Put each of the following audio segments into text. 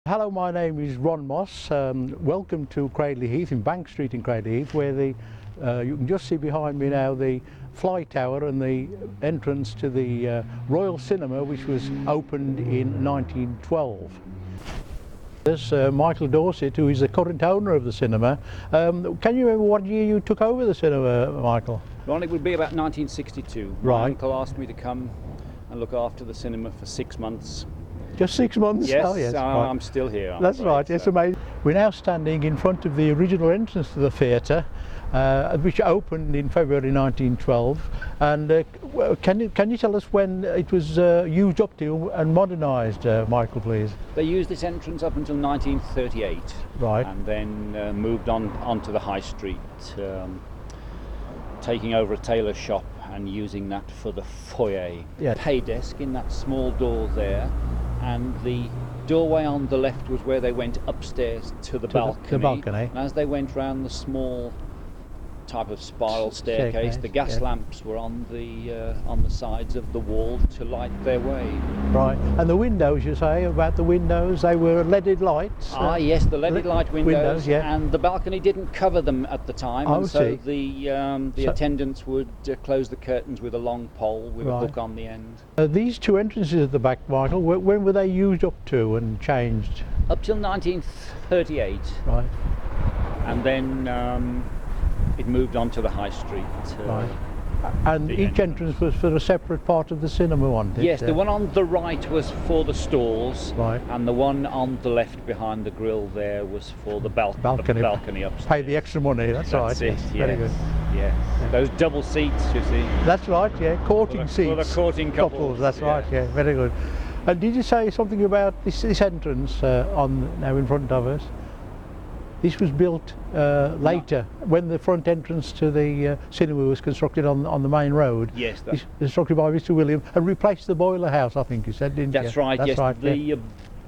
Hello, my name is Ron Moss. Welcome to Cradley Heath, in Bank Street in Cradley Heath, where you can just see behind me now the fly tower and the entrance to the Royal Cinema, which was opened in 1912. There's Michael Dorsett, who is the current owner of the cinema. Can you remember what year you took over the cinema, Michael? Ron, it would be about 1962. Right. My uncle asked me to come and look after the cinema for 6 months. Just 6 months? Yes, oh, yes, right. I'm still here. That's right, it's amazing. We're now standing in front of the original entrance to the theatre, which opened in February 1912. And can you tell us when it was used up to and modernised, Michael, please? They used this entrance up until 1938. Right. And then moved onto the high street, taking over a tailor's shop and using that for the foyer. Yeah. Pay desk in that small door there. And the doorway on the left was where they went upstairs to the balcony. The balcony. And as they went round the small type of spiral staircase, the gas lamps were on the sides of the wall to light their way. Right. And the windows, you say about the windows, they were leaded lights? Yes, the leaded light windows, yeah. And the balcony didn't cover them at the time, and so the attendants would close the curtains with a long pole with a hook on the end. These two entrances at the back, Michael, when were they used up to and changed? Up till 1938. Right. And then it moved on to the high street. Right. And each entrance was for a separate part of the cinema, wasn't it? Yes, the one on the right was for the stalls, right, and the one on the left behind the grill there was for the balcony upstairs. Pay the extra money, that's right. It, yes. Very good. Yeah. Those double seats, you see. That's right, yeah, courting seats. For the courting couples. That's right, yeah, very good. And did you say something about this entrance now in front of us? This was built later, when the front entrance to the cinema was constructed on the main road. Yes. It's constructed by Mr. Williams and replaced the boiler house, I think you said, didn't you? That's right, yes. Right,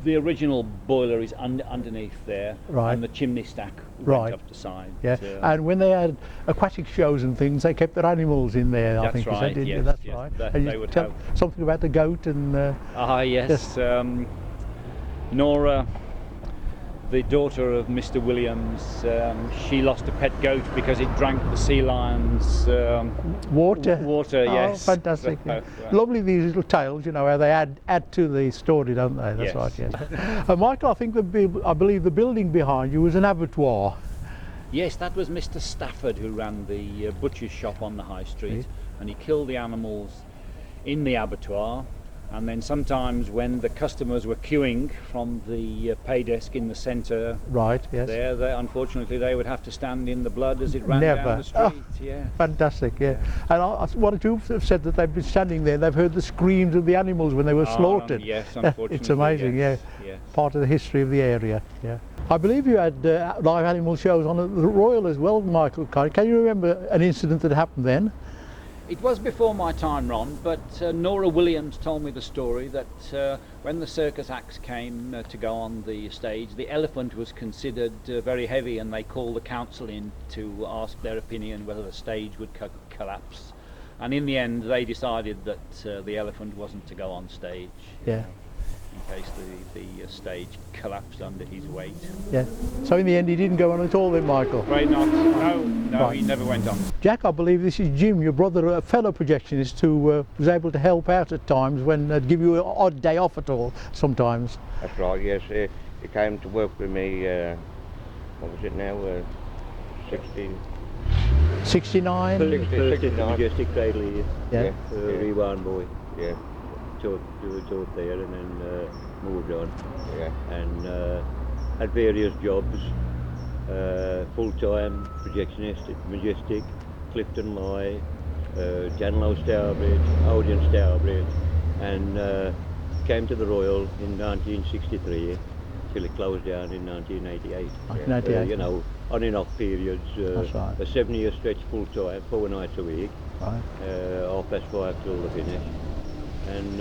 the original boiler is underneath there, right, and the chimney stack went up the side. Yeah, and when they had aquatic shows and things, they kept their animals in there, I think you said, didn't you? That's right. And they you would tell something about the goat and... yes. Nora, the daughter of Mr. Williams, she lost a pet goat because it drank the sea lion's water. Water, yes. Oh, fantastic. Yeah. Lovely, these little tales, you know, how they add to the story, don't they? That's right, yes. Michael, I believe the building behind you was an abattoir. Yes, that was Mr. Stafford, who ran the butcher's shop on the high street, and he killed the animals in the abattoir. And then sometimes when the customers were queuing from the pay desk in the centre, right, yes, there, unfortunately they would have to stand in the blood as it ran down the street. Yeah. Fantastic, yeah. And what you have said that they've been standing there, they've heard the screams of the animals when they were slaughtered. Yes, unfortunately. It's amazing, yes. Part of the history of the area, yeah. I believe you had live animal shows on the Royal as well, Michael. Can you remember an incident that happened then? It was before my time, Ron, but Nora Williams told me the story that when the circus acts came to go on the stage, the elephant was considered very heavy, and they called the council in to ask their opinion whether the stage would collapse. And in the end, they decided that the elephant wasn't to go on stage. Yeah. In case the stage collapsed under his weight. Yeah. So in the end, he didn't go on at all then, Michael? Afraid not. No, right. He never went on. Jack, I believe this is Jim, your brother, a fellow projectionist who was able to help out at times when they'd give you an odd day off at all, sometimes. That's right, yes. He came to work with me, what was it now, 69? First in Majestic Cradley, yeah. Rewind boy. Yeah. Taught there and then moved on. Yeah. And had various jobs, full-time projectionist at Majestic, Clifton Lye, Janlow Stourbridge, Odeon Stourbridge, and came to the Royal in 1963 till it closed down in 1988. 1988. You know, on and off periods, That's right. a 7-year stretch full-time, 4 nights a week, Right. 5:30 till the finish. And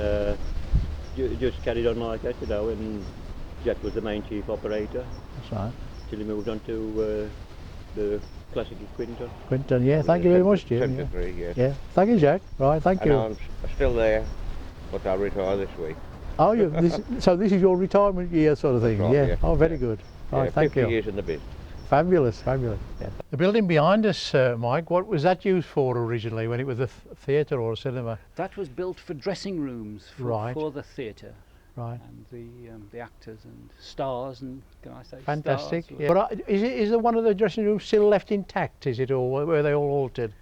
just carried on like that, you know, and Jack was the main chief operator. That's right. Till he moved on to the classic Quinton. Quinton, yeah, thank you very much, Jim. 73, yes. Yeah, thank you, Jack. Right, thank you. And I'm still there, but I'll retire this week. Oh, so this is your retirement year sort of thing? Right, yeah. yeah. Oh, very good. Yeah, Right, thank 50 you. years in the biz. Fabulous, fabulous. Yeah. The building behind us, Mike, what was that used for originally when it was a theatre or a cinema? That was built for dressing rooms for the theatre. Right. And the actors and stars and, can I say, Fantastic. stars? Yeah. But is there one of the dressing rooms still left intact, is it, or were they all altered?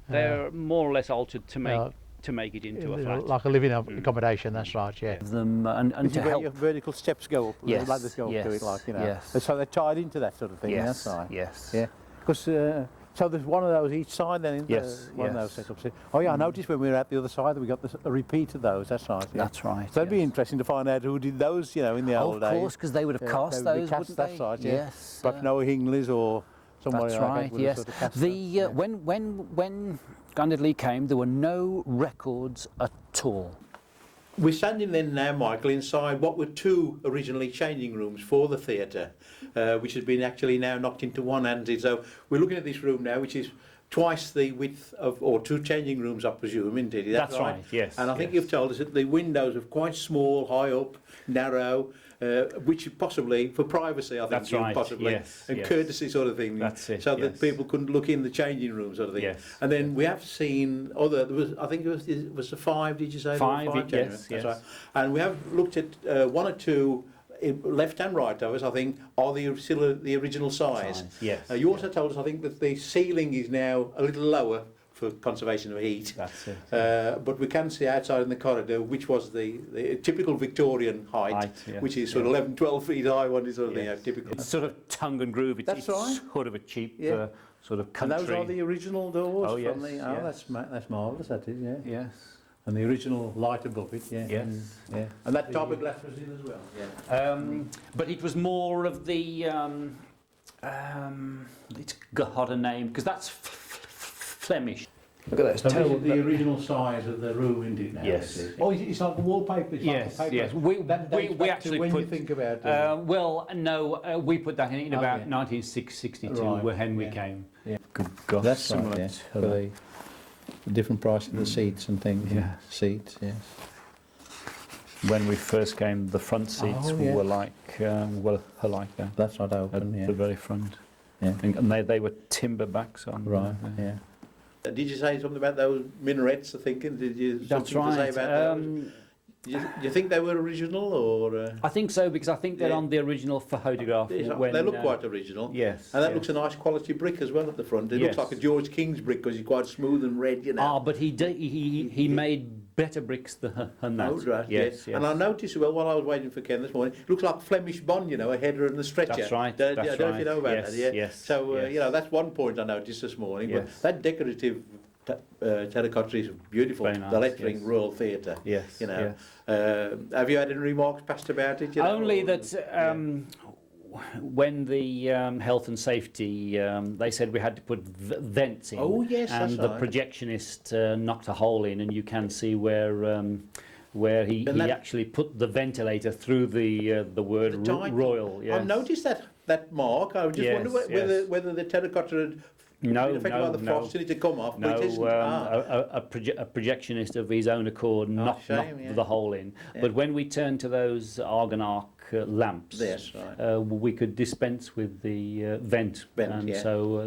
They're more or less altered to make it into a flat. Like a living accommodation, that's right, yeah. Them and This to is where help. your vertical steps go up, Yes, ladders go up to yes, it, like, you know. yes. So they're tied into that sort of thing, Yes, that's right. yes. Yeah, because so there's one of those each side then, isn't there? Yes, One yes. of those setups. Oh yeah, I noticed when we were at the other side that we got a repeat of those, that's right. Yeah. That's right. So that'd be yes. interesting to find out who did those, you know, in the old days. Of course, because they would have Yeah, cast they would be those, cast, wouldn't that's they? right, yeah. Yes. But Noah Hingleys or somebody That's like right, that would have yes. sort of cast The those, yeah. when Cradley came, there were no records at all. We're standing then now, Michael, inside what were two originally changing rooms for the theatre, which has been actually now knocked into one. And so we're looking at this room now, which is twice the width of, or two changing rooms, I presume, isn't it? Is that That's right, yes. And I think yes. you've told us that the windows are quite small, high up, narrow, which possibly, for privacy, I think, That's right, possibly, yes, and yes. courtesy sort of thing, That's it, so that yes. people couldn't look in the changing room sort of thing. Yes. And then we have seen other, I think it was the five, did you say? Five, There were yes, changing rooms? That's yes. right. And we have looked at one or two, left and right of us, I think, are still the original size. Yes. You also told us, I think, that the ceiling is now a little lower for conservation of heat. That's it. But we can see outside in the corridor, which was the typical Victorian height, yeah, which is sort of 11, 12 feet high, one is sort of Yes. typical. It's sort of tongue and groove. That's it's right. sort of a cheap Yeah. sort of And country. those are the original doors Oh, from yes, the. yes. That's marvellous. That is, yeah. Yes. And the original light above it, yeah. Yes. Yeah. And that type of glass was in as well. Yeah. But it was more of the. It's got a name because that's Flemish. Look at that. So this is the original size of the room, isn't it now? Yes. This is? Oh, it's like the wallpaper. It's Yes, like the paper. yes. We That dates we back to actually when put. you think about well, no, we put that in about Okay. 1962 Right, when we yeah. came. Yeah. Good gosh, That's similar right, yeah. to For that. the different price of the seats and things. Yeah. Seats, yes. When we first came, the front seats Oh, yeah. were like that. That's not At open, yeah. the very front. Yeah. And they were timber backs on. Right, yeah. Did you say something about those minarets? I think. Did you That's something to say right. about those? Do you think they were original or? I think so because I think they're Yeah. on the original photograph. They when, look quite original. Yes. And that yes. looks a nice quality brick as well at the front. It Yes. looks like a George King's brick because it's quite smooth and red, you know. Ah, but he made better bricks than that. Oh, right, Yes, yeah. yes. And I noticed, well, while I was waiting for Ken this morning, it looks like Flemish Bond, you know, a header and a stretcher. That's right, I that's don't know if you know about right. that, Yes, yeah? yes, So, yes. you know, that's one point I noticed this morning. Yes. But that decorative terracotta is beautiful. Very nice, The lettering, yes. Royal Theatre. Yes, You know. yes. Have you had any remarks passed about it? You know, Only or- that when the health and safety, they said we had to put vents in. Oh, yes, and that's the right. projectionist knocked a hole in, and you can see where he And that- actually put the ventilator through the word The title. royal. Yes. I've noticed that mark. I just Yes, wonder yes. whether the terracotta had No, been affected by the no, frost and it had come off. No, but it isn't. a projectionist of his own accord knocked shame, yeah. the hole in. Yeah. But when we turned to those argon arc lamps, Yes, right. we could dispense with the vent, Vent, and yeah. so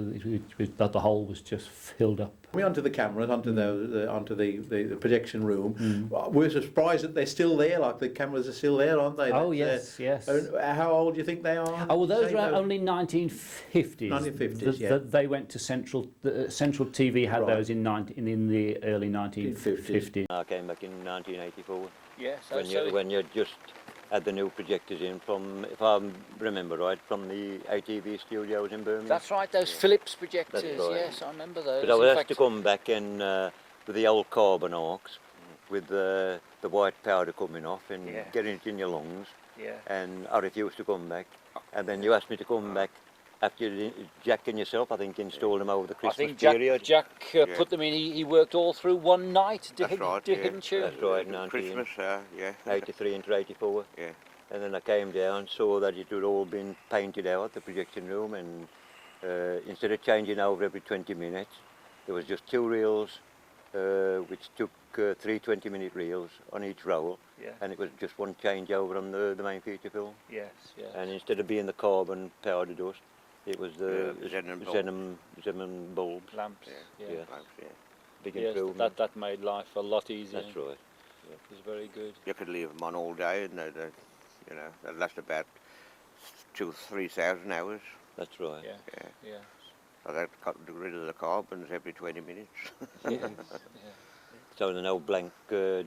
the hole was just filled up. Coming onto the cameras, onto the projection room, Mm. we're surprised that they're still there. Like the cameras are still there, aren't they? Oh That's, yes, yes. How old do you think they are? Oh well, those Say were only 1950s. 1950s, yeah. They went to Central. Central TV had Right. those in the early 1950s. I came back in 1984 Yes. when you just had the new projectors in from, if I remember right, from the ATV studios in Birmingham. That's right, those Philips projectors, That's right. yes, I remember those. But I would In have to come back and with the old carbon arcs, with the white powder coming off and Yeah. getting it in your lungs, Yeah. and I refused to come back. And then you asked me to come back after Jack and yourself, I think, installed them over the I Christmas think period. Jack Yeah. put them in, he worked all through one night, That's right, yeah. didn't you? That's right, Christmas, yeah. 1983 into 84. Yeah. And then I came down, saw that it had all been painted out, the projection room, and instead of changing over every 20 minutes, there was just two reels, which took three 20-minute reels on each roll, Yeah. and it was just one changeover on the main feature film. Yes, yes. And instead of being the carbon powder dust, it was the xenon bulbs. Lamps. Yeah. Lamps, yeah. Big Yes, improvement. that made life a lot easier. That's right. It was very good. You could leave them on all day, and they'd last about 2,000-3,000 hours. That's right. Yeah, yeah. So that got rid of the carbons every 20 minutes. Yes, yeah. So there are no blank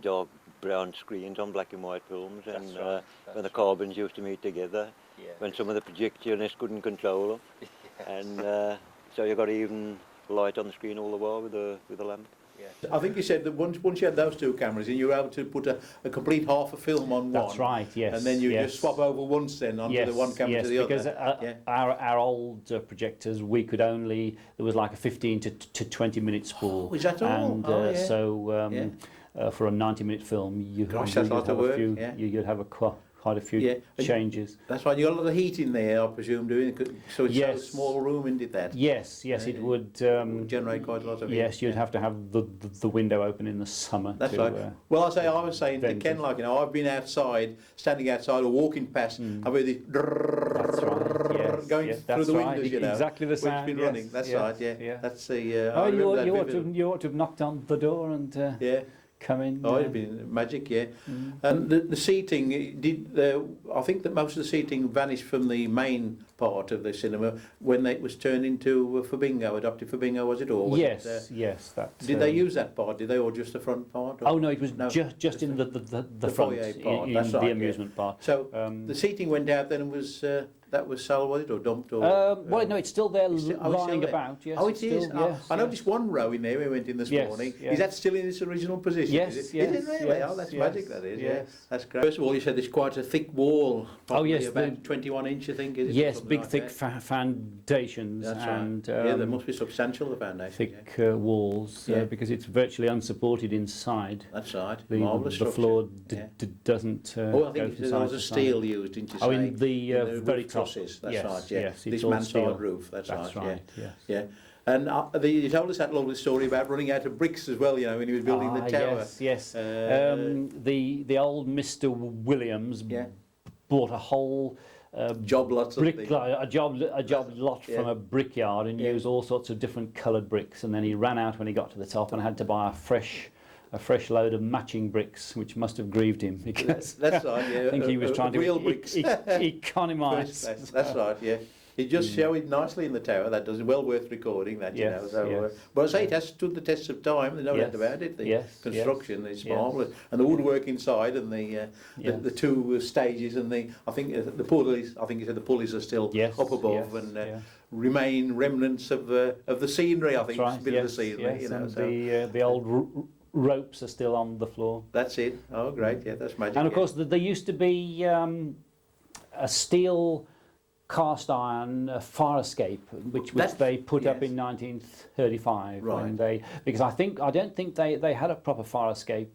dark brown screens on black and white films, That's and right, when the that's carbons used to meet together, Yeah. when some of the projectionists couldn't control them, Yes. and so you got even light on the screen all the while with the lamp. Yes. I think you said that once you had those two cameras in, you were able to put a complete half a film on one. That's right, yes. And then you yes. just swap over once then onto the one camera to the other. Because Yeah. our old projectors, we could only, there was like a 15 to 20 minute spool. Oh, is that all? And Oh, yeah. so Yeah. for a 90-minute film, Gosh, that's a lot of have work, a few, yeah. you'd have quite a few Yeah. And changes. That's right, you got a lot of heat in there, I presume, doing it. So it's Yes. so small room, isn't it, that? Yes, it would. Generate quite a lot of heat. Yes, you'd have to have the window open in the summer. That's to, right. Well, I was saying to vent Ken, it. like, I've been outside, standing outside or walking past, I've heard this That's right. Yes, going yes, through that's the right. windows, Exactly the which sound. been yes, running. That's yes, right, yeah. That's the. Oh, I remember that you vividly. ought to have knocked on the door and Yeah. come in. Oh, it'd been magic, yeah. And the seating, I think that most of the seating vanished from the main part of the cinema when it was turned into Fabingo, adopted Fabingo, was it? Or was yes, it, yes. That. did they use that part, did they, or just the front part? Or? Oh no, it was No, just in the front, foyer part, in that's the right, yeah. amusement part. So the seating went out then and was, that was sold, was it, or dumped? Or, Well, no, it's still there it's still- oh, it's still lying there? about. Yes, Oh, it's it is. still, yes, I yes. noticed one row in there. We went in this Yes, morning. yes. Is that still in its original position? Yes, is it? yes, Is it really? yes, Oh, that's yes, magic. That is. yes. Yeah, that's great. First of all, you said there's quite a thick wall. Probably yes, about 21 inch, I think. Is it, or Yes, something big like thick that? foundations That's and right. Yeah, they must be substantial, the foundation. thick yeah. walls Yeah. because it's virtually unsupported inside. That's right. The, Marvellous the structure. floor Yeah. doesn't. Oh, I go think from there side was to a side. steel used, didn't you say? Oh, in the very roof top. trusses. That's Yes, right. Yeah. yes, it's This all mansard steel. roof. That's right. Yes. Yeah. And you told us that lovely story about running out of bricks as well. When he was building the tower. Yes. The old Mr. Williams Yeah. bought a whole Job lots of brick things. a job lot Yeah. from a brickyard and Yeah. used all sorts of different coloured bricks, and then he ran out when he got to the top and had to buy a fresh load of matching bricks, which must have grieved him because That's right. Yeah. I think he was trying to real bricks. economise. That's right. Yeah. It just showed nicely in the tower. That does well worth recording. That you know. Yes, So, yes. but I say it has stood the test of time. There's no doubt Yes, about it. The yes, construction is yes. marvellous, and the woodwork inside, and the Yes. two stages, and I think the pulleys. I think you said the pulleys are still Yes, up above, yes, and yeah. remain remnants of the scenery. I think That's it's a right, bit yes, of the scenery. yes, You know. and So the old ropes are still on the floor. that's it. Oh, great. Yeah, that's magic. And of yeah. course, there used to be a steel cast iron fire escape, which they put up yes. in 1935. Right. When because I don't think they had a proper fire escape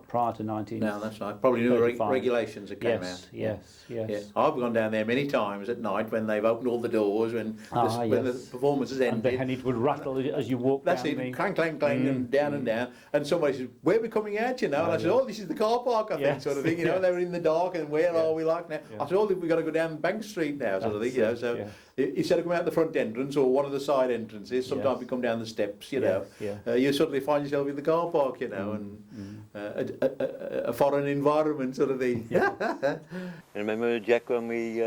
prior to 19. No, that's right. Probably new 35. regulations that came Yes, out. yes, yes. Yeah, I've gone down there many times at night when they've opened all the doors when when the Yes. performance has And ended. it would rattle as you walk That's down it, the... clang, clang, clang, and down and down. And somebody says, "Where are we coming out?" And I said, yeah. "Oh, this is the car park, I think," Yes, sort of thing. yeah. They were in the dark, and where Yeah. are we like now? Yeah. I said, "Oh, we've got to go down Bank Street now," sort of thing. That's So it, instead of coming out the front entrance or one of the side entrances, sometimes Yes. you come down the steps. You Yes, know, you suddenly find yourself in the car park. And a foreign environment, sort of thing. And remember, Jack, when we,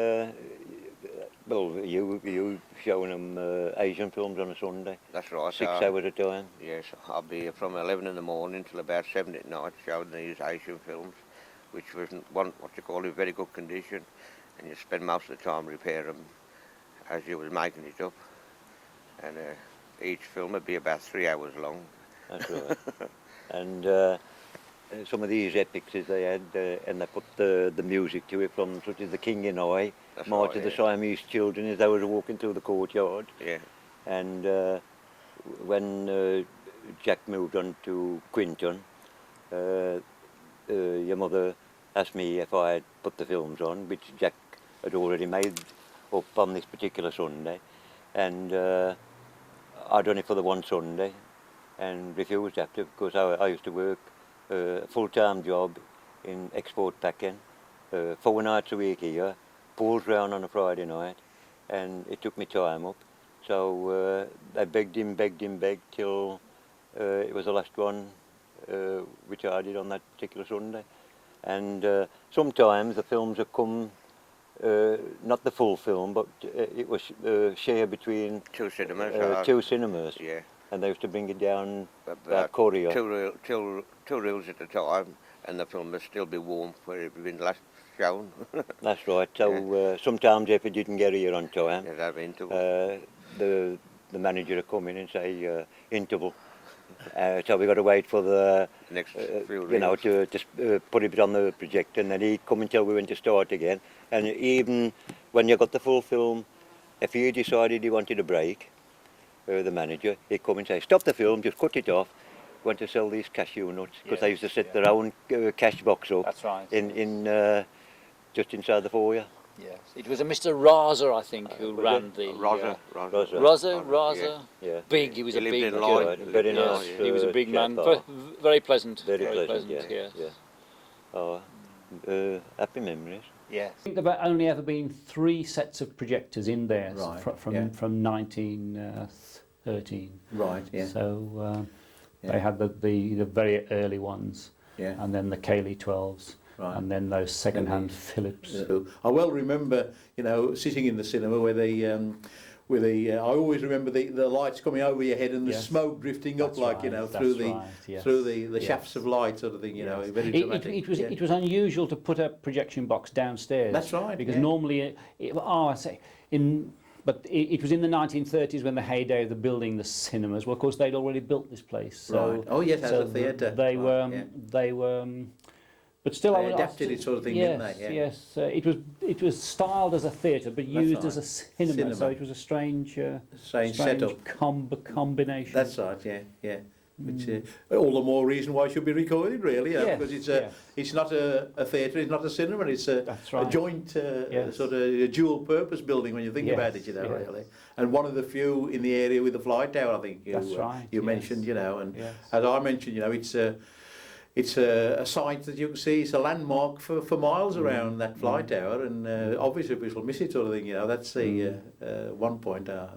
you showing them Asian films on a Sunday? That's right. 6 hours a time. Yes, I'll be from 11 in the morning till about 7 at night showing these Asian films, which was what you call in very good condition, and you spend most of the time repair them as you was making it up. And each film would be about 3 hours long. That's right. And some of these epics as they had, and they put the music to it from such as The King and I, That's March right, of the yeah. Siamese Children as they were walking through the courtyard. Yeah. And when Jack moved on to Quinton, your mother asked me if I had put the films on, which Jack had already made up on this particular Sunday. And I'd done it for the one Sunday and refused after because I used to work a full-time job in export packing, 4 nights a week here, pulls round on a Friday night, and it took me time up. So I begged him till it was the last one, which I did on that particular Sunday. And sometimes the films have come, not the full film, but it was shared between Two cinemas. two cinemas. Yeah. And they used to bring it down that corridor. Two reels at a time, and the film must still be warm for it been last shown. That's right. So sometimes if it didn't get here on time, the manager would come in and say interval. So we got to wait for the next few you know, to put it on the projector, and then he'd come and tell me when to start again. And even when you got the full film, if he decided he wanted a break, the manager, he'd come and say, stop the film, just cut it off. Want to sell these cashew nuts, because they used to set their own cash box up. That's right. In just inside the foyer. Yes, it was a Mr. Raza, I think, who ran the... Raza. Yeah. Big, he was a big... Very nice. He was a big man, very pleasant. Very pleasant, yes. Yeah. Oh, happy memories. Yes. I think there have only ever been 3 sets of projectors in there from 1913. Right, yeah. So they had the very early ones, and then the Cayley 12s. Right. And then those second-hand Philips. I well remember, you know, sitting in the cinema where I always remember the lights coming over your head and the smoke drifting up, like, you know, through the shafts of light, sort of thing, you know. Very dramatic. It was unusual to put a projection box downstairs. That's right. Because normally, it was in the 1930s when the heyday of the building the cinemas. Well, of course, they'd already built this place. So, right. Oh yes, as a theatre. They were. But still, they adapted it, sort of thing, didn't they? Yeah. Yes. It was styled as a theatre, but used as a cinema. So it was a strange setup, combination. That's right. Yeah. Which all the more reason why it should be recorded, really, because it's not a theatre, it's not a cinema, it's a joint sort of dual purpose building when you think about it, you know, really. And one of the few in the area with the fly tower, I think you mentioned, you know, and as I mentioned, you know, it's a site that you can see. It's a landmark for miles around that fly tower, and obviously we shall miss it, sort of thing. You know, that's the one point I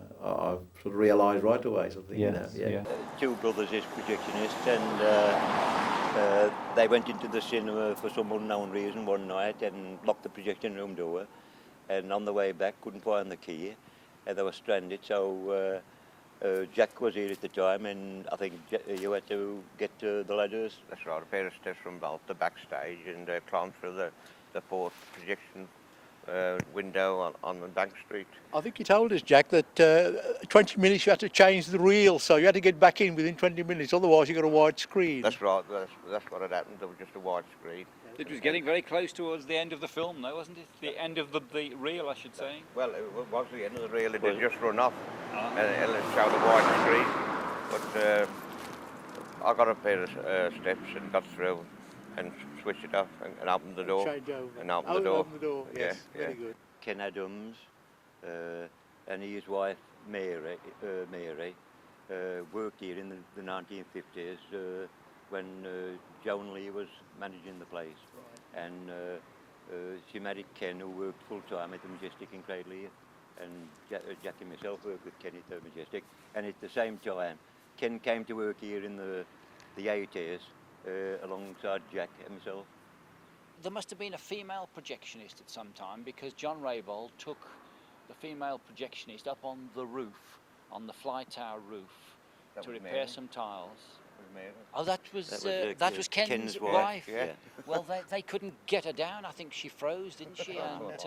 sort of realised right away, sort of thing. Yes, you know, Two brothers is projectionists, and they went into the cinema for some unknown reason one night and locked the projection room door. And on the way back, couldn't find the key, and they were stranded. So. Jack was here at the time, and I think you had to get to the ladders. That's right, a pair of steps from the backstage and climb through the fourth projection window on the Bank Street. I think you told us, Jack, that 20 minutes you had to change the reel, so you had to get back in within 20 minutes, otherwise you got a wide screen. That's right, that's what had happened, there was just a wide screen. It was getting very close towards the end of the film, though, wasn't it? The end of the reel, I should say. Well, it was the end of the reel, it had just run off, and it showed a wide screen. But I got a pair of steps and got through and switched it off and opened the door. Change over. And opened the door. Opened the door, yes, very good. Ken Adams and his wife Mary worked here in the 1950s when Joan Lee was managing the place. Right. And she married Ken, who worked full-time at the Majestic in Cradley Heath, and Jack and myself worked with Ken at the Majestic. And at the same time, Ken came to work here in the 80s alongside Jack and myself. There must have been a female projectionist at some time, because John Raybould took the female projectionist up on the roof, on the fly tower roof, to repair some tiles. Oh, that was Ken's wife. Yeah. Well, they couldn't get her down. I think she froze, didn't she? And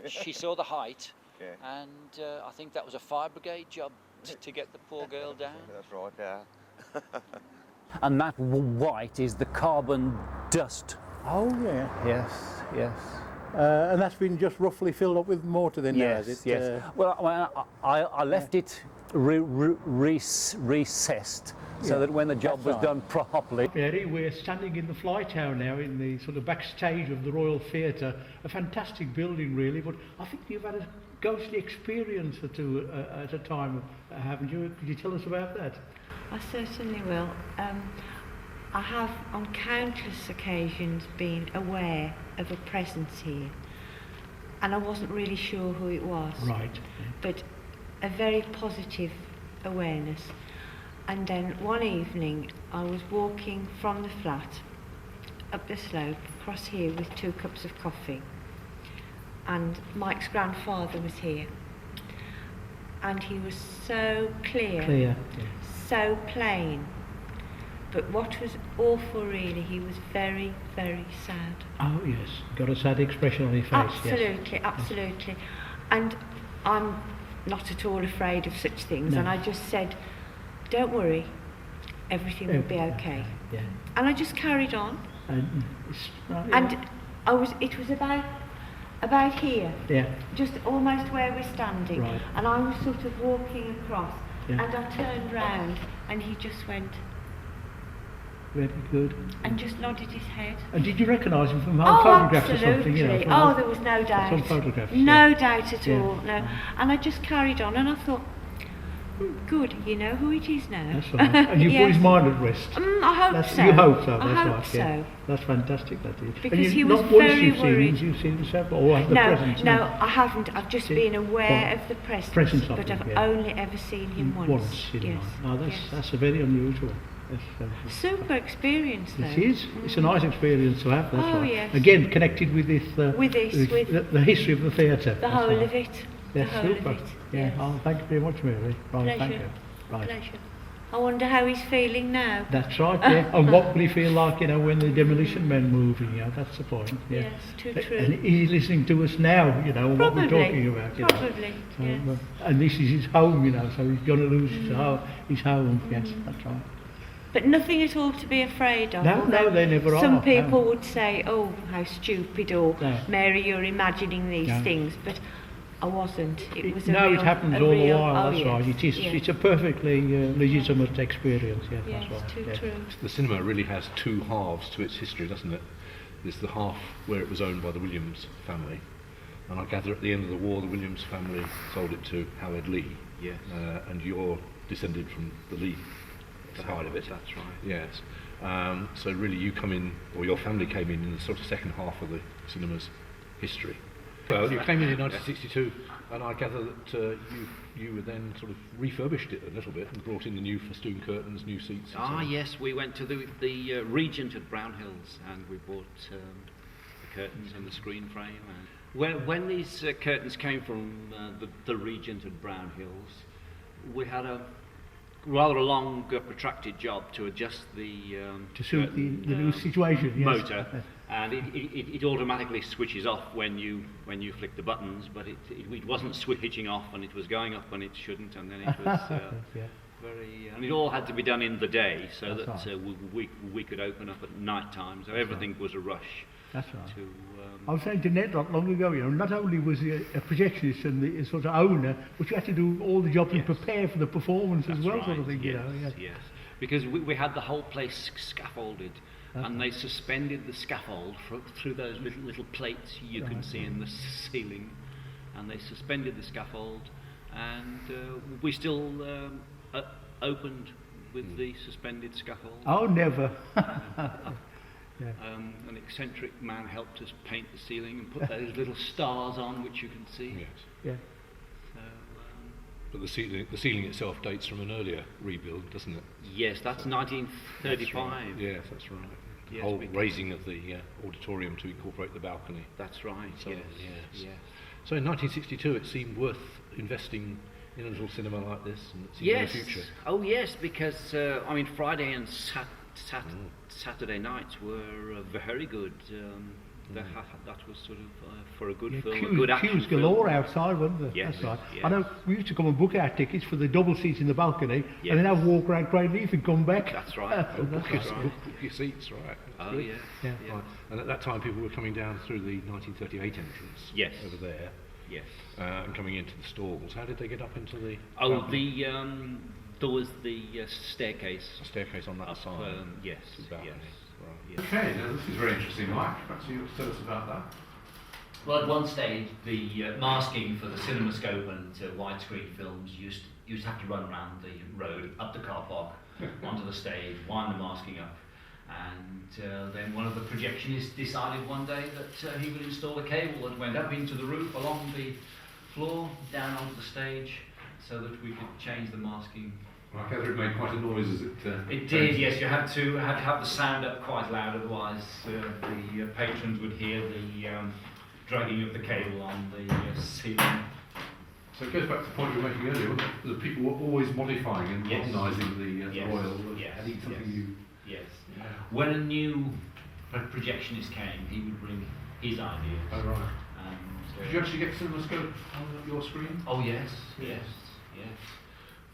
she saw the height, and I think that was a fire brigade job to get the poor girl down. That's right, yeah. And that white is the carbon dust. Oh, yeah. Yes. And that's been just roughly filled up with mortar then now, is it? Yes. Well, I left it recessed so that when the job was done properly. Mary, we're standing in the fly tower now, in the sort of backstage of the Royal Theatre. A fantastic building, really, but I think you've had a ghostly experience or two at a time, haven't you? Could you tell us about that? I certainly will. I have on countless occasions been aware of a presence here, and I wasn't really sure who it was. Right. But a very positive awareness. And then one evening I was walking from the flat up the slope across here with 2 cups of coffee, and Mike's grandfather was here, and he was so clear. So plain. But what was awful really, he was very, very sad. Oh yes, got a sad expression on his face. Absolutely, yes. absolutely. And I'm not at all afraid of such things, and I just said, don't worry, everything will be okay. Yeah. And I just carried on. And, And it was about here, just almost where we're standing. Right. And I was sort of walking across, Yeah. and I turned round, and he just went very good. and just nodded his head. And did you recognise him from old photographs or something? You know, Absolutely. from There was no doubt. some photographs. No doubt at all. No. And I just carried on, and I thought, good, you know who it is now. That's right. And you put his mind at rest. I hope so. You hope so. I That's hope right. so. Yeah. That's fantastic. That is. Because and he was not once very you've worried. seen him, you've seen him several, or the presence. No, I haven't. I've just been aware Well, of the presence of but him, I've yeah. only ever seen him once. you know. Yes. No, yes. that's a very unusual. Super experience, though. It is. It's a nice experience to have. That's Oh, right. yes. Again, connected with this. With the history of the theatre. The That's whole right. of it. Yes, the whole super. of it. Yeah. Yes. Oh, thank you very much, Mary. Right, thank Pleasure. you. Right. Pleasure. I wonder how he's feeling now. That's right, yeah. And what will he feel like, you know, when the demolition men move in, you know, that's the point. Yeah. Yes, too true. And he's listening to us now, you know, what we're talking about. You know. Probably, So, yes. and this is his home, you know, so he's going to lose his home. Yes, that's right. But nothing at all to be afraid of. No, although they never are. Some people no. would say, oh, how stupid, or No. Mary, you're imagining these No. things. But I wasn't. It was a No, real, it happens a all real, the while, oh, that's yes, right. It is, yes. it's a perfectly legitimate experience, yes, Yes, that's right. too yes. true. The cinema really has 2 halves to its history, doesn't it? There's the half where it was owned by the Williams family, and I gather at the end of the war the Williams family sold it to Howard Lee. Yes. And you're descended from the Lee side of it. That's right. Yes. So really you come in, or your family came in the sort of second half of the cinema's history. Well, you came in 1962, and I gather that you were then sort of refurbished it a little bit and brought in the new festoon curtains, new seats. And so on. Yes, we went to the Regent at Brown Hills, and we bought the curtains and the screen frame. And when these curtains came from the Regent at Brown Hills, we had a rather a long, protracted job to adjust the To suit the new situation, yes. motor, and it automatically switches off when you flick the buttons, but it wasn't switching off, and it was going up when it shouldn't, and then it was Yeah. very, and it all had to be done in the day so That's that we could open up at night time, so everything was a rush. That's right. To, I was saying to Ned not long ago, you know, not only was he a projectionist and the sort of owner, but you had to do all the jobs and prepare for the performance as well, sort of thing, you know. Yes, yes. Because we had the whole place scaffolded, and they suspended the scaffold through those little plates you can see in the ceiling, and they suspended the scaffold, and we still opened with the suspended scaffold. Oh, never. An eccentric man helped us paint the ceiling and put those little stars on, which you can see. Yes. Yeah. So, But the ceiling itself dates from an earlier rebuild, doesn't it? yes, that's 1935. Yes, that's right. The Yes, whole because- raising of the auditorium to incorporate the balcony. That's right. So, yes. yes. Yes. So in 1962 it seemed worth investing in a little cinema like this, and it seemed in the Yes. future. Oh, yes, because I mean Friday and Saturday nights were very good. That was sort of for a good film, a good action queues film. galore outside, weren't there? Yes, That's right. yes. I know we used to come and book our tickets for the double seats in the balcony, Yes. and then have a walk around Cradley Heath and come back. That's right. That's That's right. right. Book your seats, right. Oh, yeah. Yeah. Yeah. Right. And at that time people were coming down through the 1938 entrance Yes. over there, Yes. and coming into the stalls. How did they get up into the Oh, balcony? there was the staircase. A staircase on that Up, side? yes, to the balcony. yes. Right. Yes. Okay, now this is very interesting, Mike. Perhaps you tell us about that. Well, at one stage, the masking for the CinemaScope and widescreen films used to have to run around the road, up the car park, onto the stage, wind the masking up, And then one of the projectionists decided one day that he would install a cable that went up into the roof, along the floor, down onto the stage, so that we could change the masking. I gather it made quite a noise as it... It did, yes. You had to have the sound up quite loud, otherwise the patrons would hear the dragging of the cable on the ceiling. So it goes back to the point you were making earlier, wasn't it? The people were always modifying and modernising the Royal, adding something new. Yes. Yeah. When a new projectionist came, he would bring his ideas. Oh, right. Did you actually get CinemaScope on your screen? Oh, yes.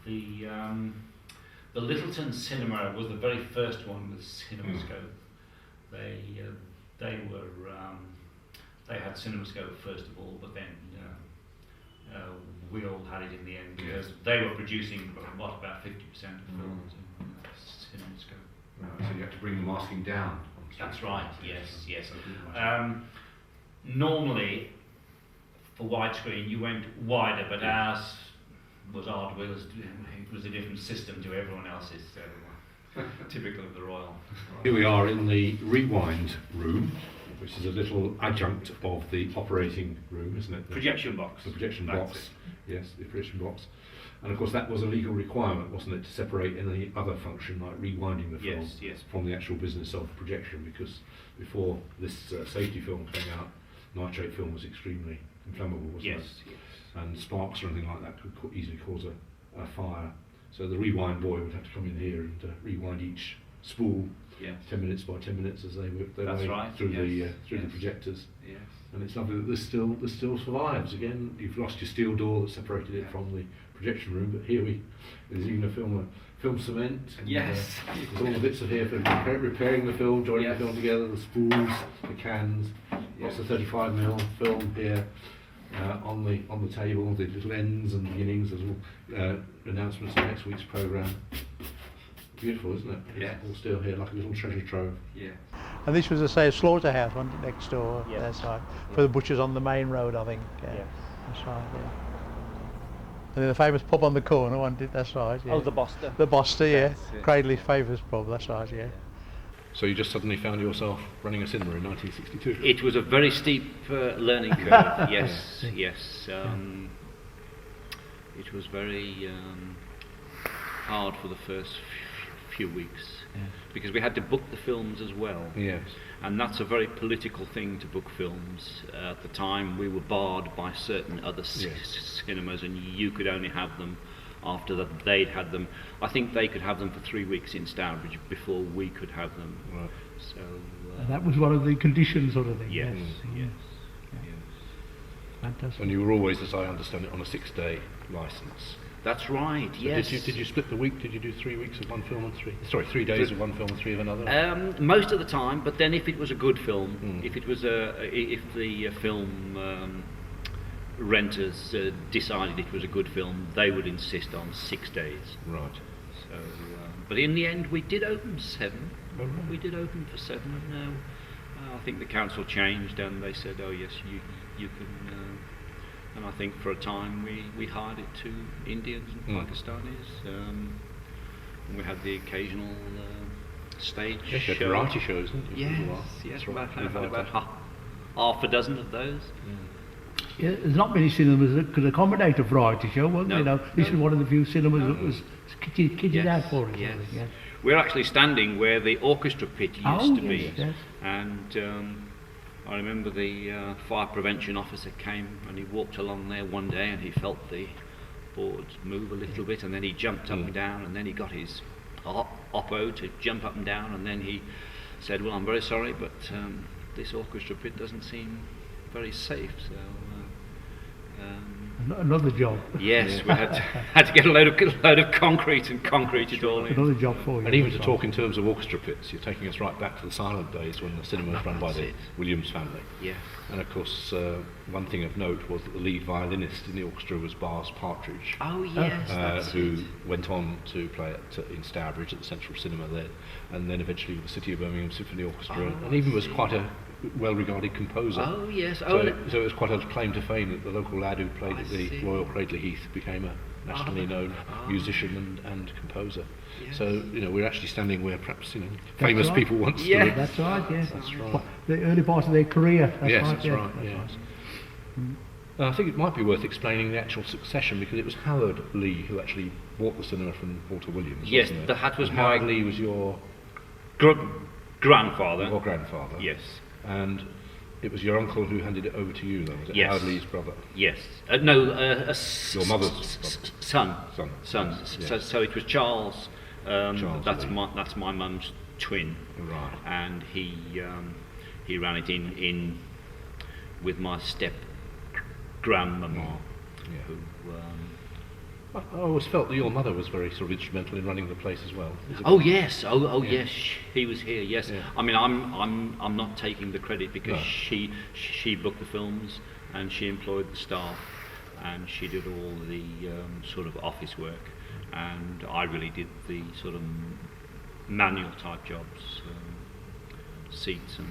The Littleton Cinema was the very first one with CinemaScope. They had CinemaScope first of all, but then we all had it in the end because they were producing about 50% of films in CinemaScope. Right, so you had to bring the masking down. That's right. Yes. Normally, for widescreen, you went wider, but ours was odd. It was a different system to everyone else's. Typical of the Royal. Here we are in the rewind room, which is a little adjunct of the operating room, isn't it? Projection box. The projection box. Yes, the projection box. And of course that was a legal requirement, wasn't it, to separate any other function like rewinding the film from the actual business of projection, because before this safety film came out, nitrate film was extremely inflammable, wasn't it? Yes. And sparks or anything like that could easily cause a fire. So the rewind boy would have to come in here and rewind each spool 10 minutes by 10 minutes as they work their way through the projectors. Yes. And it's lovely that this still survives. Again, you've lost your steel door that separated it from the projection room, but here there's even a film cement. And, there's all the bits of here for repairing the film, joining the film together, the spools, the cans, lots of 35mm film here. On the table, the little ends and beginnings, there's all announcements of next week's programme. Beautiful, isn't it? Yeah. All still here like a little treasure trove. Yeah. And this was, a slaughterhouse, wasn't it, next door, that side, for the butchers on the main road, I think. That's right, And then the famous pub on the corner, wasn't it? That's right, Oh, the Boster. The Boster, Cradley's famous pub, that's right, So you just suddenly found yourself running a cinema in 1962? It was a very steep learning curve, yes. It was very hard for the first few weeks because we had to book the films as well. Yes. And that's a very political thing to book films. At the time we were barred by certain other cinemas, and you could only have them after that they'd had them. I think they could have them for 3 weeks in Stourbridge before we could have them. Right. So that was one of the conditions, sort of thing. Yes. Fantastic. And you were always, as I understand it, on a 6-day licence. That's right. So yes. Did you split the week? Did you do 3 weeks of one film and 3 days of one film and 3 of another? Most of the time, but then if it was a good film, if the film renters decided it was a good film, they would insist on 6 days. Right. So, but in the end, we did open 7. Oh, right. We did open for 7. I think the council changed, and they said, "Oh yes, you can." And I think for a time we hired it to Indians and Pakistanis, and we had the occasional stage show. Variety shows, didn't you? Yes, about half a dozen of those. Yeah, there's not many cinemas that could accommodate a variety show, wasn't there? This is one of the few cinemas that was kitted out for it. Yes. We're actually standing where the orchestra pit used to be, and I remember the fire prevention officer came and he walked along there one day and he felt the boards move a little bit, and then he jumped up and down, and then he got his oppo to jump up and down, and then he said, "Well, I'm very sorry, but this orchestra pit doesn't seem very safe." So another job. Yes, we had to get a load of concrete and concrete it all in. Another job for you. And even to talk in terms of orchestra pits, you're taking us right back to the silent days when the cinema was run by the Williams family. Yeah. And of course, one thing of note was that the lead violinist in the orchestra was Bars Partridge. Oh yes, who went on to play in Stourbridge at the Central Cinema there, and then eventually with the City of Birmingham Symphony Orchestra, and even was quite a well-regarded composer. Oh yes. So it was quite a claim to fame that the local lad who played at the Royal Cradley Heath became a nationally known musician and composer. So, you know, we're actually standing where perhaps, you know, famous people once stood. That's right, yes. That's right. The early part of their career. That's right, yes. I think it might be worth explaining the actual succession, because it was Howard Lee who actually bought the cinema from Walter Williams. Yes, wasn't it? that was and my... Howard Lee was your... grandfather. Your grandfather. Yes. And it was your uncle who handed it over to you, though, was it? Yes. Howard Lee's brother. Yes. Your mother's son. Son. Yes. So it was Charles. Charles that's Lee. that's my mum's twin. Right. And he ran it in with my step grandmama, who. I always felt that your mother was very sort of instrumental in running the place as well. Oh yes, yes, he was here. Yes, Yeah. I mean I'm not taking the credit, because No. she booked the films and she employed the staff and she did all the sort of office work, and I really did the sort of manual type jobs, seats and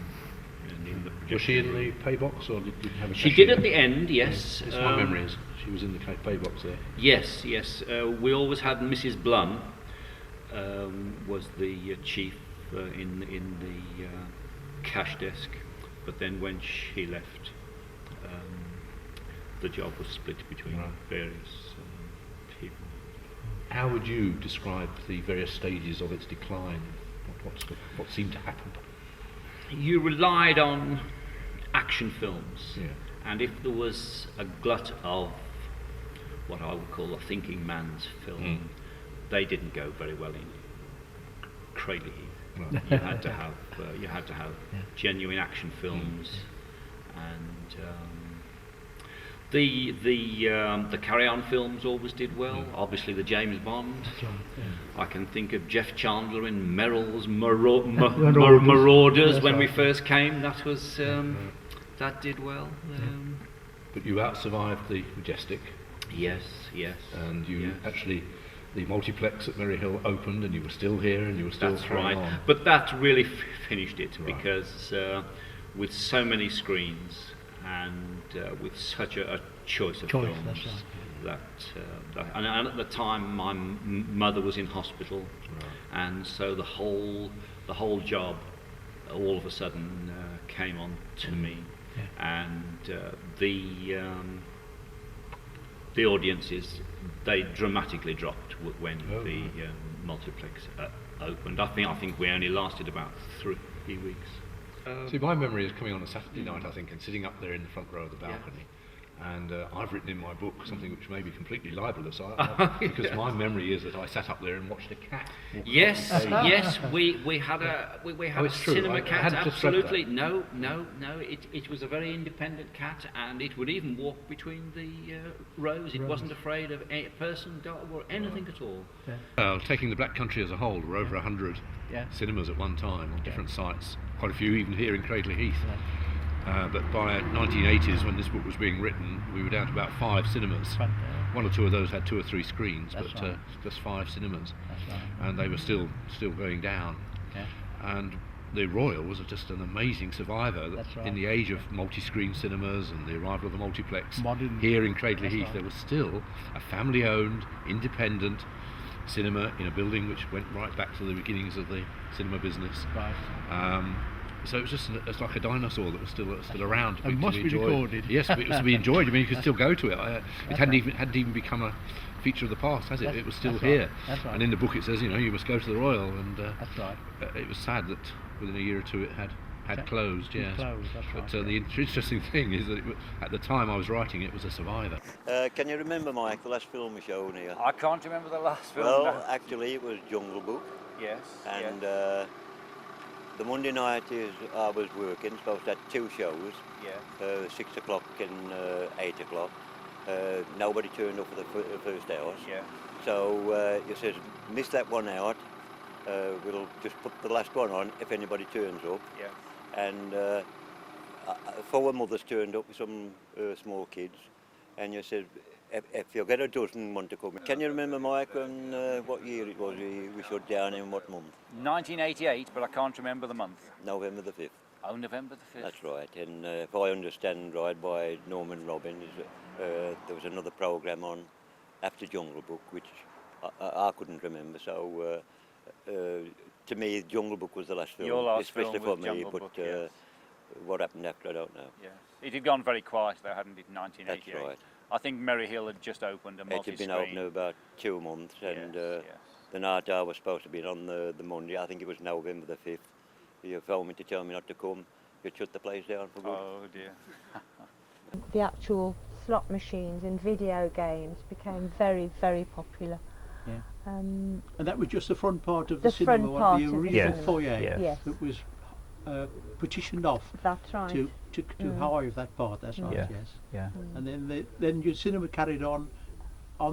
in the projection. Was she in the pay box, or did you have a She cashier? did at the end, yes. It's my memory is she was in the pay box there. Yes. We always had Mrs. Blunn, was the chief in the cash desk, but then when she left, the job was split between various people. How would you describe the various stages of its decline? What seemed to happen? You relied on action films, Yeah. and if there was a glut of what I would call a thinking man's film, they didn't go very well in Cradley Heath. Right. You had to have genuine action films, and the carry-on films always did well. Obviously, the James Bond. I can think of Jeff Chandler in Merrill's Marauders when we first came. That was that did well. But you out-survived the Majestic. Yes. And you actually, the multiplex at Merry Hill opened, and you were still here, and you were still carrying on. But that really finished it, because with so many screens and with such a choice of films, and at the time my mother was in hospital, and so the whole job all of a sudden came on to me, and the audiences, they dramatically dropped when the multiplex opened. I think we only lasted about 3 weeks. See, my memory is coming on a Saturday night, I think, and sitting up there in the front row of the balcony. And I've written in my book something which may be completely libelous, because my memory is that I sat up there and watched a cat. Yes, we had a cinema cat. Absolutely, no. It was a very independent cat, and it would even walk between the rows. It wasn't afraid of a person, dog, or anything at all. Taking the Black Country as a whole, there were over 100 cinemas at one time on different sites. Quite a few even here in Cradley Heath. But by 1980s, when this book was being written, we were down to about 5 cinemas. One or two of those had 2 or 3 screens, but just 5 cinemas. And they were still going down. And the Royal was just an amazing survivor. In the age of multi-screen cinemas and the arrival of the multiplex, here in Cradley Heath, there was still a family-owned, independent cinema in a building which went right back to the beginnings of the cinema business. So it was just it's like a dinosaur that was still around. And must be recorded. Yes, it was to be enjoyed. I mean, you could still go to it. It hadn't even become a feature of the past, has it? It was still here. And in the book it says, you know, you must go to the Royal. And it was sad that within a year or two it had closed. Yes. But the interesting thing is that at the time I was writing, it was a survivor. Can you remember, Mike, the last film we showed here? I can't remember the last film. Well, actually, it was Jungle Book. Yes. And the Monday night I was working, supposed to have 2 shows. 6 o'clock and 8 o'clock. Nobody turned up for the first hours. So you said, miss that one out. We'll just put the last one on if anybody turns up. And 4 mothers turned up with some small kids, and you said, if you get a dozen want to come. Can you remember, Mike, on what year it was we shut down in what month? 1988, but I can't remember the month. November the 5th. Oh, November the 5th. That's right, and if I understand right, by Norman Robbins, there was another programme on after Jungle Book, which I couldn't remember. So to me, Jungle Book was the last film, Your last especially film for was me. Jungle But Book, yes. what happened after, I don't know. Yes. It had gone very quiet though, hadn't it, in 1988? That's right. I think Merry Hill had just opened a It multi-screen. had been open about 2 months, and yes. the night I was supposed to be on the Monday, I think it was November the 5th, you phoned me to tell me not to come. You'd shut the place down for good. Oh dear. The actual slot machines and video games became very, very popular. Yeah. Um, And that was just the front part of the, The cinema, front what, part the of the original cinema. foyer Yes. that was partitioned off that's right. to hive that part. That's right. Yeah. Yes. Yeah. And then your cinema carried on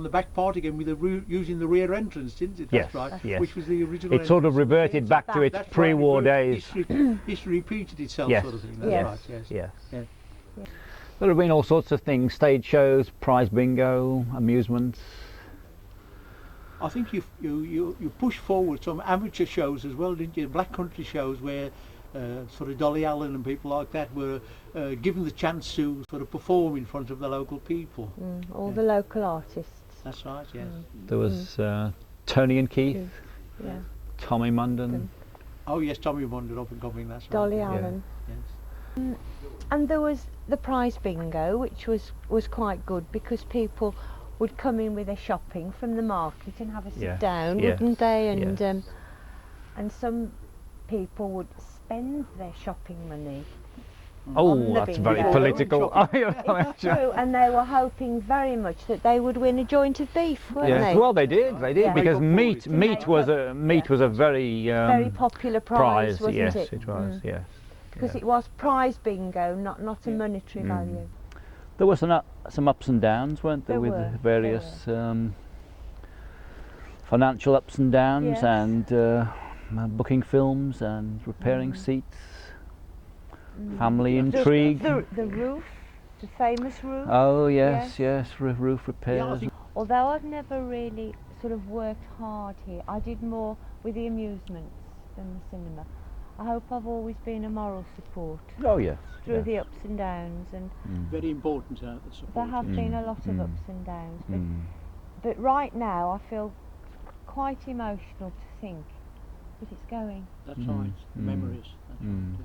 the back part again with using the rear entrance, didn't it? Yes, That's right. yes. Which was the original. It sort of entrance. reverted back to its That's right, pre-war days. History repeated itself, Yes. sort of thing. That's Yes. right. Yes. Yes. Yeah. There have been all sorts of things, stage shows, prize bingo, amusements. I think you push forward some amateur shows as well, didn't you? Black country shows where sort of Dolly Allen and people like that were given the chance to sort of perform in front of the local people. All the local artists. That's right. Yes. There was Tony and Keith, Yeah. Tommy Munden. Oh yes, Tommy Munden up and coming. That's Dolly right. Allen. Yes. And there was the prize bingo, which was quite good because people would come in with their shopping from the market and have a sit Yeah. down, Yes. wouldn't they? Yes. And some people would spend their shopping money. Oh, on the that's very bingo. political. It's true, and they were hoping very much that they would win a joint of beef, weren't Yes, they? well they did, Yeah. because Make up for meat it. was a very very popular prize, wasn't yes, it? it was, yes. Because it was prize bingo, not a monetary Mm. value. There were some ups and downs, weren't there, There with were, various financial ups and downs, Yes. and booking films and repairing seats, family The- intrigue. The roof, the famous roof. Oh yes, roof repairs. Although I've never really sort of worked hard here, I did more with the amusements than the cinema. I hope I've always been a moral support Oh yes. through yes. the ups and downs, and Very important the support. there have been a lot of ups and downs. But right now I feel quite emotional to think that it's going. That's right. Memories. That's right.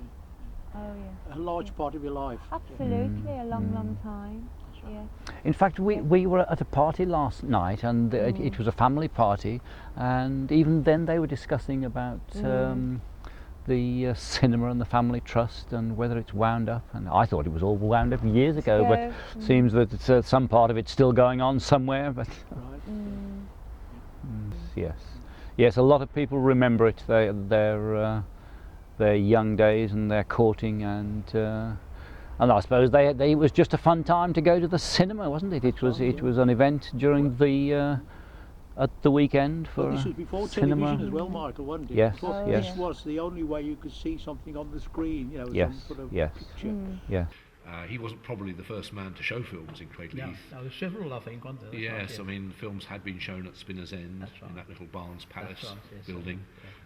Oh yeah. A large part of your life. Absolutely, a long time. Yeah. In fact, we were at a party last night, and it was a family party, and even then they were discussing about the cinema and the family trust and whether it's wound up. And I thought it was all wound up years ago, Yeah. but seems that it's, some part of it's still going on somewhere. But Right. yes, a lot of people remember it. Their young days and their courting, and I suppose it was just a fun time to go to the cinema, wasn't it? It was an event during the at the weekend for Well, this was before cinema. television as well, Michael, wasn't it? Yes, Before, yes. This was the only way you could see something on the screen, you know, Yes, some sort of yes. picture. Yeah. He wasn't probably the first man to show films in Cradley Heath. No, there's several, I think, aren't there? That's Yes, right, I mean, films had been shown at Spinner's End That's right. in that little Barnes Palace right, yes, building,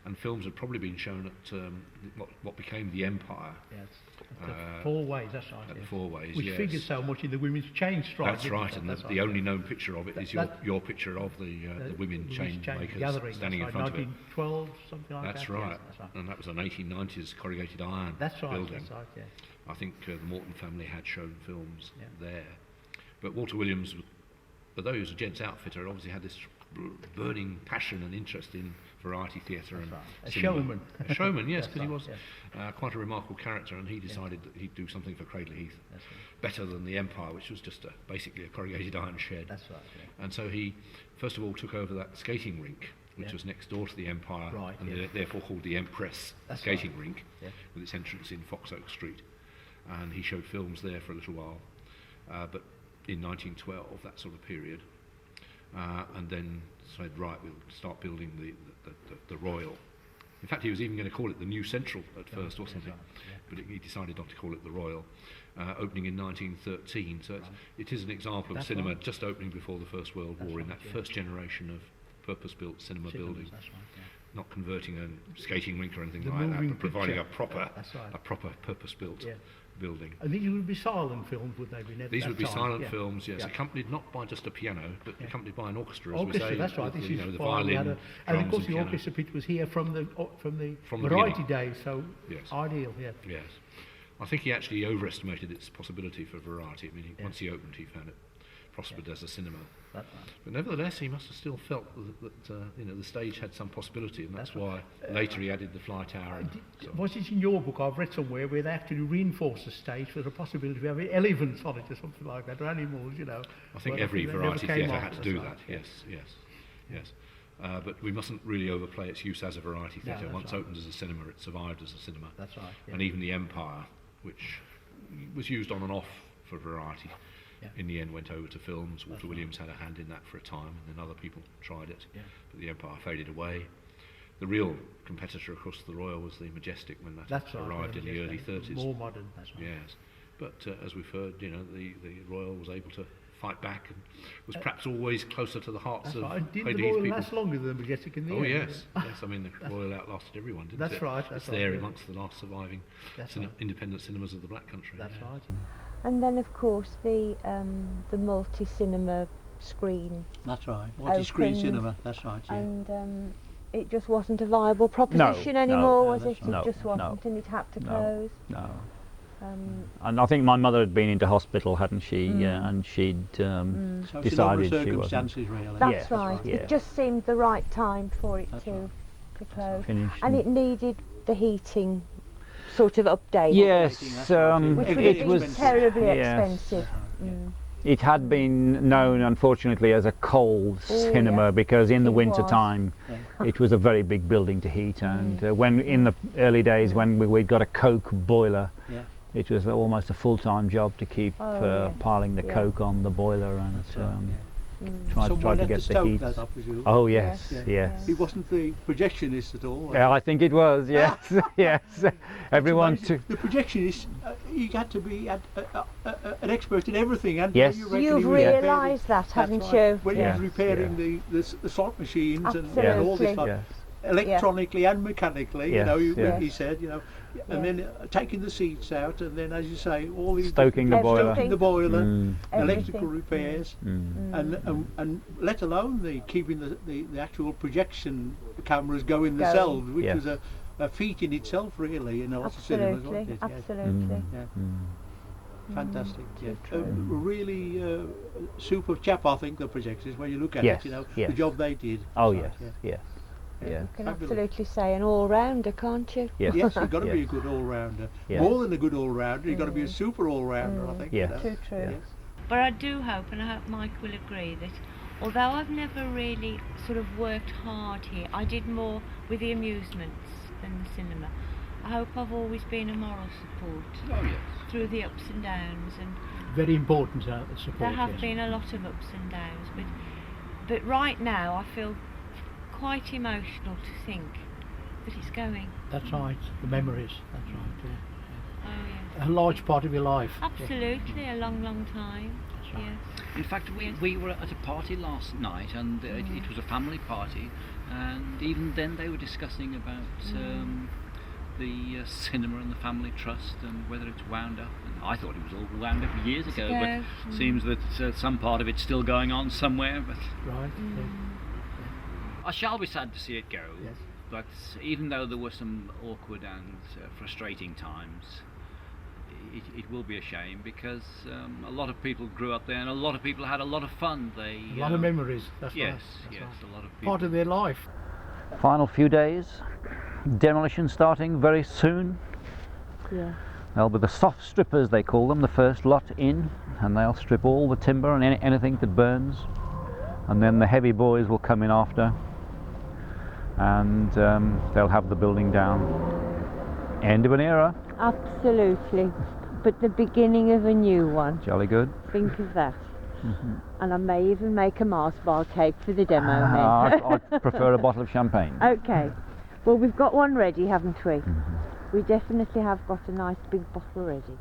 and films had probably been shown at what became the Empire. Yes. At the Four Ways, that's right. At the yes. Four Ways, Which yes. figured so much in the women's chain strike. That's didn't right, it? and That's the only known picture of it is your picture of the women chain makers gathering, standing in that's front right, of it. 1912, something like That's that. right. Yes, that's right. And that was an 1890s corrugated iron That's right, building. that's right, yeah. I think the Morton family had shown films Yeah. there. But Walter Williams, although he was a gents outfitter, obviously had this burning passion and interest in variety theatre and right. A cinema. showman. A showman, yes, That's because he right, was yes. quite a remarkable character, and he decided that he'd do something for Cradley Heath That's right. better than the Empire, which was just basically a corrugated iron shed. That's right, yeah. And so he, first of all, took over that skating rink, which Yeah. was next door to the Empire, Right, and yeah. therefore called the Empress That's Skating right. Rink, Yeah. with its entrance in Fox Oak Street. And he showed films there for a little while, but in 1912, that sort of period, and then said, right, we'll start building the Royal. In fact, he was even going to call it the New Central at first or something, but he decided not to call it the Royal, opening in 1913. So it is an example of cinema just opening before the First World War, in that first generation of purpose-built cinema building. That's right, yeah. Not converting a skating rink or anything The like that, moving but providing picture. a proper That's right. purpose-built Yeah. building. And these would be silent films, would they be? These would be silent yeah. films, yes, Yeah. accompanied not by just a piano, but accompanied by an orchestra, as Orchestra, we say. that's right. With, This you is know, the why we had violin, and of drums course and the piano. orchestra pit was here from the the variety beginning. days, so Yes. ideal. Yeah. Yes. I think he actually overestimated its possibility for variety. I mean, once he opened, he found it prospered as a cinema. That's right. But nevertheless, he must have still felt that you know, the stage had some possibility, and that's why later he added the fly tower. And so on. Was it in your book? I've read somewhere where they actually reinforce the stage for the possibility of having elephants on it or something like that, or animals, you know. I think But every that variety never came theatre off, had to that's do right. that. Yes. But we mustn't really overplay its use as a variety No, theatre. that's Once right. opened as a cinema, it survived as a cinema. That's right. Yeah. And even the Empire, which was used on and off for variety, in the end went over to films. Walter Williams had a hand in that for a time, and then other people tried it. Yeah. But the Empire faded away. The real competitor, of course, to the Royal was the Majestic when that That's right, arrived yeah, in the early Majestic. 30s. More modern, that's right. Yes. But as we've heard, you know, the Royal was able to fight back and was perhaps always closer to the hearts That's of right. Did Cradley the Heath Royal people. last longer than the Majestic in the Oh end? yes, yes. I mean, the Royal outlasted everyone, didn't That's it? right, that's It's there right, yeah. amongst the last surviving That's right. independent cinemas of the Black Country. That's yeah. right. And then of course the multi-cinema screen, That's right. Multi-screen Opened cinema. That's right. Yeah. and it just wasn't a viable proposition anymore, no, was that's it? right. It just No, wasn't, and it had to close. No. Um, And I think my mother had been into hospital, hadn't she? And she'd So it's a number decided of she wasn't circumstances, really. that's Yes, right. yeah. It just seemed the right time for it That's to right. close, finished. and it needed the heating sort of update. Yes, That's right. Which would Everything have it been was. terribly yeah. expensive. It had been known, unfortunately, as a cold cinema yeah. because in the It winter was. time it was a very big building to heat, and when in the early days when we'd got a coke boiler, Yeah. it was almost a full-time job to keep piling the Yeah. coke on the boiler and That's right, try Someone to had get to the stoke heat. that, I presume. Oh yes, Yeah. yes. He wasn't the projectionist at all. Yeah, I think it was. Yes, yes. Everyone Amazing. took. The projectionist, you had to be an expert in everything, and Yes. you reckon You've he was repairing- realised that, That's haven't right. you? When Yeah. he was repairing the slot machines and all Absolutely. this stuff, Yes. electronically and mechanically, Yes, you know, yes. he said, you know, and then taking the seats out, and then, as you say, all these Stoking the boiler. stoking the boiler, Mm. electrical Everything. repairs, Mm. and let alone the keeping the actual projection cameras going Going. themselves, which Yes. was a feat in itself, really, in a lot of cinemas, Absolutely, wasn't it? Yeah. absolutely. Yeah. Fantastic. Yeah. true. Really super chap, I think, the projectors. When you look at Yes, it, you know, yes. the job they did. Oh Right, yes, yeah. yes, yeah. You can Fabulous. absolutely say an all-rounder, can't you? Yes. Yes, you've got to be a Yes. good all-rounder. Yeah. More than a good all-rounder, you've got to be a super all-rounder, I think. Yes. You know. Too true. Yes. But I do hope, and I hope Mike will agree, that although I've never really sort of worked hard here, I did more with the amusements than the cinema. I hope I've always been a moral support Oh yes. through the ups and downs, and Very important support. there have yes. been a lot of ups and downs, but right now I feel quite emotional to think that it's going. That's right. The memories. That's right. Yeah. Oh yes. A large part of your life. Absolutely, a long, long time. That's right. Yes. In fact, we were at a party last night, and it was a family party, and even then they were discussing about the cinema and the family trust and whether it's wound up. And I thought it was all wound up years ago, Yes. but seems that some part of it's still going on somewhere. But Right. I shall be sad to see it go. Yes. But even though there were some awkward and frustrating times, it will be a shame because a lot of people grew up there and a lot of people had a lot of fun. A lot of memories. That's Yes, right. That's yes, right. a lot of people. Part of their life. Final few days, demolition starting very soon. Yeah. They'll be the soft strippers, they call them, the first lot in, and they'll strip all the timber and anything that burns, and then the heavy boys will come in after, and they'll have the building down. End of an era. Absolutely. But the beginning of a new one. Jolly good. Think of that. And I may even make a Mars bar cake for the demo I'd prefer a bottle of champagne. Okay. Well, we've got one ready, haven't we? We definitely have got a nice big bottle ready.